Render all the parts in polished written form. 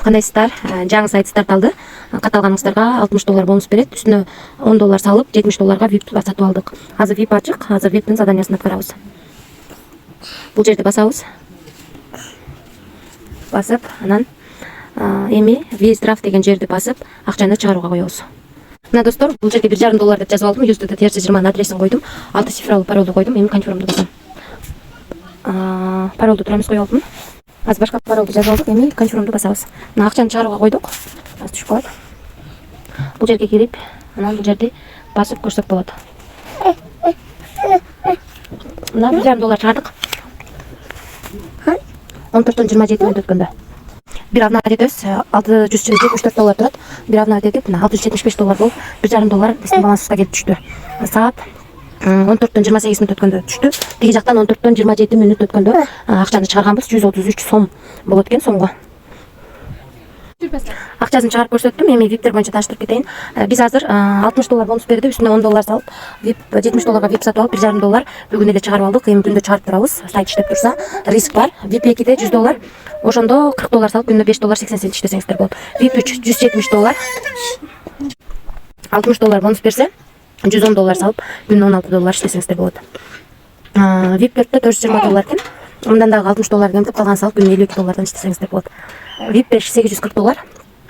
кандайсыздар? Жаңы сайт старт алды. Катталганыңыздарга $60 бонус берет. Үстүнө $10 салып, $70 VIP сатып алдык. Азыр VIP ачык. Азыр VIP'тин заданиясын аткарабыз. Бул жерде басабыз. Басып, анан эми Виздрав деген жерди басып, акчаны чыгарууга коебуз. Мына достор, бул жерге $1,5 деп жазып алдым. USDT TRC20 адресин койдум. 6 цифралуу паролду койдум. Эми конфирмду басам. Паролду турамыз коюп алдым. Азыр башка паролду жазып алдык. Эми конфирмду басабыз. Мына акчаны чыгарууга койдук. Азыр түшүп калат. Бул жерге кирип, анан бул жерди басып көрсөк болот. Мына $1,5 чыгардык. 14:27 өткөндө. Bir avna ödediyoruz. $674 turат. Bir avna ödedik. $675 болуп, $1,5 біздің балансқа келіп түшті. Саат 14:28 өткөндө түштү. Теги жактан 14:27 өткөндө акчаны чыгарганбыз. 133 сом болот экен сомго. Акчасын чыгарып көрсөттүм. Эми VIP боюнча тааныштырып кетейин. Биз азыр $60 бонус берди. Үстүнө $10 салып, VIP $70 VIP сатып алып, $1,5 бүгүн эле чыгарып алдык. Эми күндө чыгарып турабыз. Сайт иштеп турса, риск бар. VIP 2де $100. Ошондо $40 салып, күндө $5.80 иштесеңиздер болот. VIP 3 $170. $60 бонус берсе, $110 салып, күндө $16 иштесеңиздер болот. VIP 4-тө $420 экен. Мындан дагы $60 кемтип калган салып, күндө $52 иштесеңиздер болот. VIP 5 $840.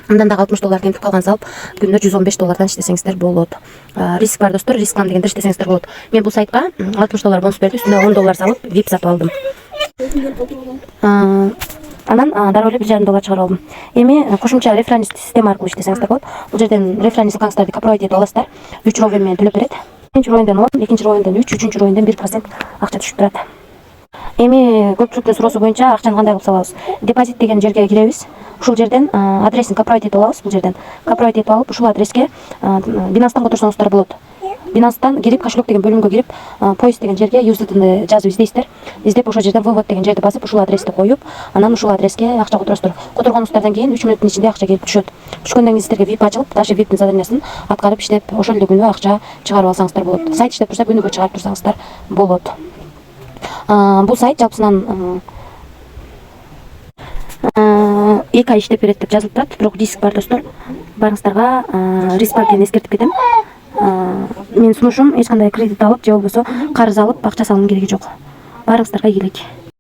Мындан дагы $60 кемтип калган салып, күндө $115 иштесеңиздер болот. Риск бар достор, рисклан дегенде иштесеңиздер болот. Мен бул сайтка $60 бонус берди, үстүнө $10 салып, VIP сатып алдым. Анан дароо эле $1,5 чыгарып алдым. Эми кошумча референс система аркылуу иштесеңиздер болот. Бул жерден референс аккаунттарды копировать этип аласыздар. 3 ровен менен төлөп берет. Биринчи ровенден 10, экинчи ровенден 3, үчүнчү ровенден 1% акча түшүп турат. Эми көпчүлүктүн суроосу боюнча акчаны кандай кылып салабыз? Депозит деген жерге киребиз. Ушул жерден адресин копировать этип алабыз. Бул жерден копировать этип алып, ушул адреске Binance'тан которсоңуздар болот. Binance'тан кирип, кошелек деген бөлүмгө кирип, поиск деген жерге USDT'ни жазып издейсиздер. Издеп ошол жерден вывод деген жерди басып, ушул адрести коюп, анан ушул адреске акча которосуздар. Которгонуңуздардан кийин 3 мүнөттүн ичинде акча келип түшөт. Түшкөндөн кийин сиздерге VIP ачылып, дагы VIP'тин заданиясын аткарып иштеп, ошол эле күнү акча чыгарып алсаңыздар болот. Сайт иштеп турса, күнүгө чыгарып турсаңыздар болот. Бул сайт жалпысынан 2 ай иштеп берет деп жазылып турат, бирок риск бар достор. Барыңыздарга риск бар экенин эскертип кетем. Мен сунушум эч кандай кредит алып, же болбосо карыз алып акча салуунун кереги жок. Барыңыздарга ийгилик.